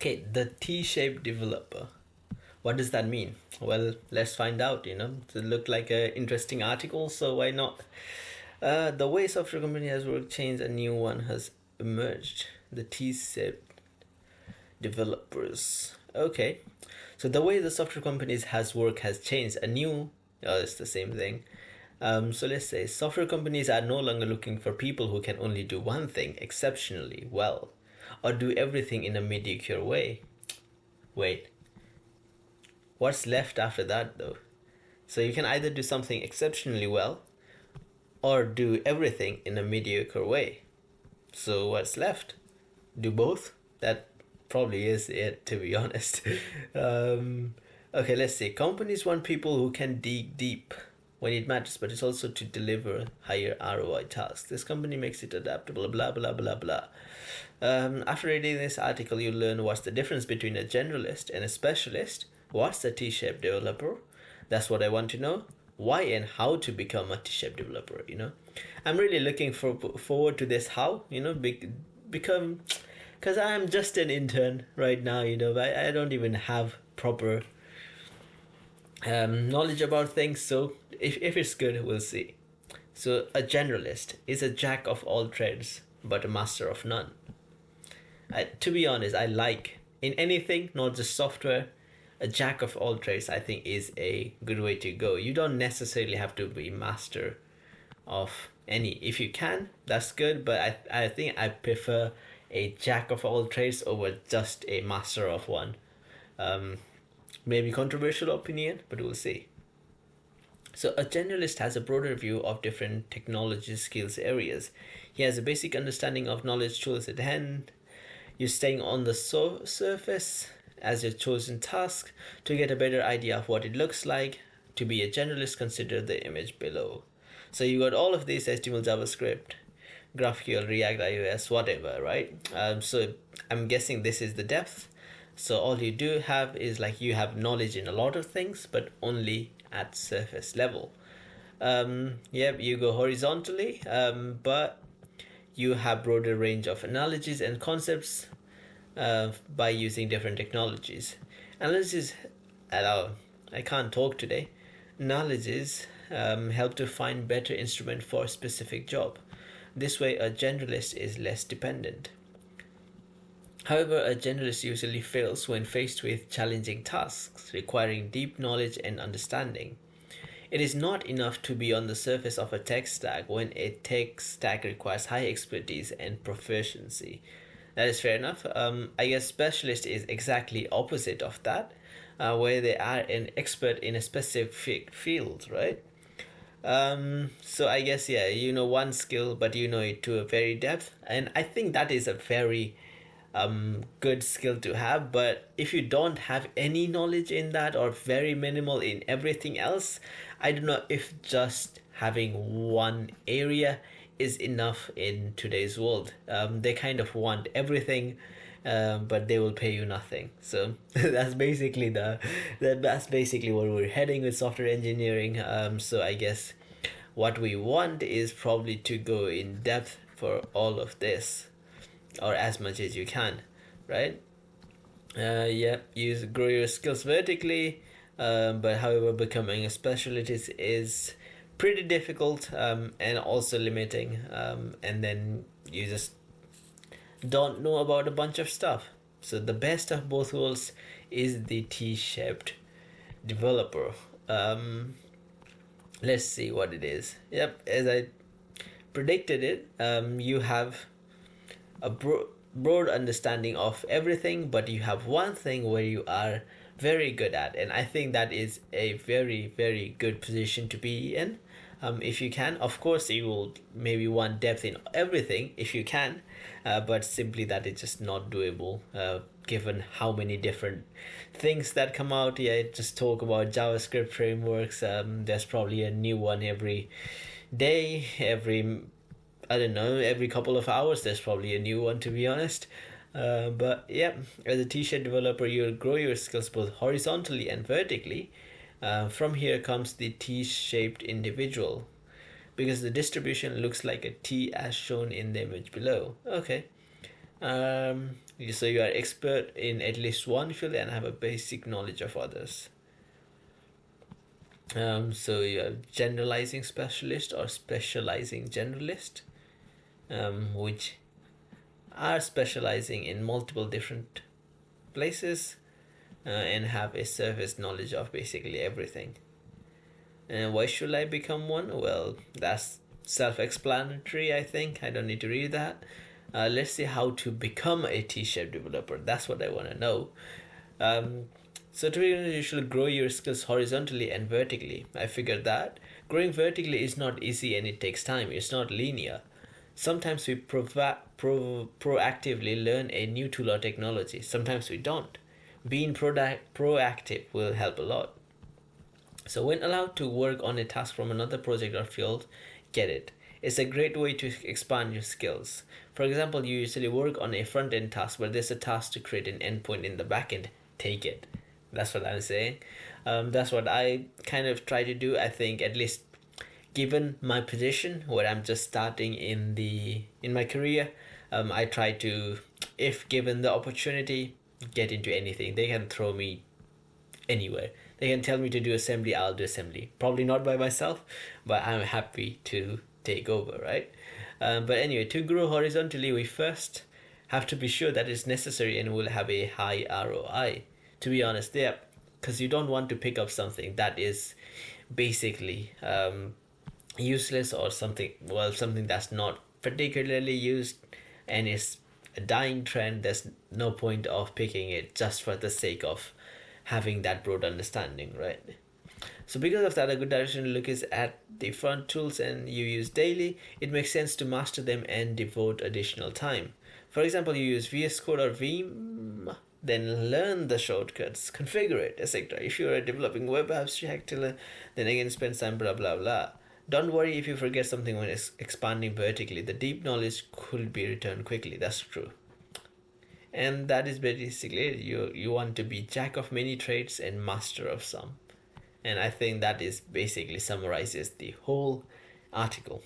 Okay, the T-shaped developer. What does that mean? Well, let's find out. It looked like an interesting article, so why not? The way software company has worked changed, a new one has emerged. The T-shaped developers. Okay, so the way the software companies has work has changed. A new, it's the same thing. So let's say software companies are no longer looking for people who can only do one thing exceptionally well, or do everything in a mediocre way. Wait, what's left after that though? So you can either do something exceptionally well, or do everything in a mediocre way. So what's left? Do both? That probably is it, to be honest. um, okay, let's see. Companies want people who can dig deep when it matters, but it's also to deliver higher ROI tasks. This company makes it adaptable, blah, blah, blah, blah. After reading this article, you learn what's the difference between a generalist and a specialist. What's a T-shaped developer? That's what I want to know. Why and how to become a T-shaped developer. I'm really looking forward to this how, become, because I'm just an intern right now, I don't even have proper knowledge about things, so if it's good, we'll see. So a generalist is a jack of all trades, but a master of none. To be honest, I like in anything, not just software, a jack of all trades, I think, is a good way to go. You don't necessarily have to be master of any. If you can, that's good, but I think I prefer a jack of all trades over just a master of one. Um, Maybe controversial opinion, but we'll see. So a generalist has a broader view of different technology skills areas. He has a basic understanding of knowledge tools at hand. You're staying on the surface as your chosen task to get a better idea of what it looks like. To be a generalist, consider the image below. So you got all of these: HTML, JavaScript, GraphQL, React, iOS, whatever, right? So I'm guessing this is the depth. So all you do have is like you have knowledge in a lot of things, but only at surface level. Yep, you go horizontally, but you have broader range of analogies and concepts by using different technologies. Analysis, I can't talk today. Analogies help to find better instrument for a specific job. This way, a generalist is less dependent. However, a generalist usually fails when faced with challenging tasks requiring deep knowledge and understanding. It is not enough to be on the surface of a tech stack when a tech stack requires high expertise and proficiency. That is fair enough. I guess specialist is exactly opposite of that, where they are an expert in a specific field, right? So I guess yeah, you know one skill, but you know it to a very depth, and I think that is a very good skill to have. But if you don't have any knowledge in that or very minimal in everything else, I don't know if just having one area is enough in today's world. They kind of want everything, but they will pay you nothing. So that's basically where we're heading with software engineering. So I guess what we want is probably to go in depth for all of this, or as much as you can, right? Yeah, you grow your skills vertically, but however, becoming a specialist is pretty difficult and also limiting. And then you just don't know about a bunch of stuff. So the best of both worlds is the T-shaped developer. Um, let's see what it is. Yep, as I predicted it, you have a broad understanding of everything, but you have one thing where you are very good at, and I think that is a very, very good position to be in. If you can, of course, you will maybe want depth in everything if you can, but simply that is just not doable given how many different things that come out. Yeah, just talk about JavaScript frameworks. There's probably a new one every day, every I don't know, every couple of hours there's probably a new one, to be honest. But yeah, as a T-shirt developer, you'll grow your skills both horizontally and vertically. From here comes the T-shaped individual, because the distribution looks like a T as shown in the image below. Okay. So you are expert in at least one field and have a basic knowledge of others. So you are generalizing specialist or specializing generalist, which are specializing in multiple different places and have a surface knowledge of basically everything. And why should I become one? Well, that's self explanatory, I think. I don't need to read that. Let's see how to become a T shape developer. That's what I want to know. Um, so, to be honest, you should grow your skills horizontally and vertically. I figured that. Growing vertically is not easy and it takes time, it's not linear. Sometimes we proactively learn a new tool or technology, sometimes we don't. Being proactive will help a lot. So, when allowed to work on a task from another project or field, get it. It's a great way to expand your skills. For example, you usually work on a front end task, but there's a task to create an endpoint in the back end. Take it. That's what I'm saying. That's what I kind of try to do. I think at least given my position where I'm just starting in my career, I try to, if given the opportunity, get into anything. They can throw me anywhere. They can tell me to do assembly, I'll do assembly. Probably not by myself, but I'm happy to take over, right? But anyway, to grow horizontally, we first have to be sure that it's necessary and will have a high ROI. To be honest, yeah, because you don't want to pick up something that is basically useless or something, well, something that's not particularly used and is a dying trend. There's no point of picking it just for the sake of having that broad understanding, right? So because of that, a good direction to look is at the front tools and you use daily. It makes sense to master them and devote additional time. For example, you use VS Code or Veeam, then learn the shortcuts, configure it, etc. If you are developing web apps, then again spend time blah blah blah. Don't worry if you forget something when expanding vertically. The deep knowledge could be returned quickly. That's true. And that is basically it. You want to be jack of many trades and master of some. And I think that is basically summarizes the whole article.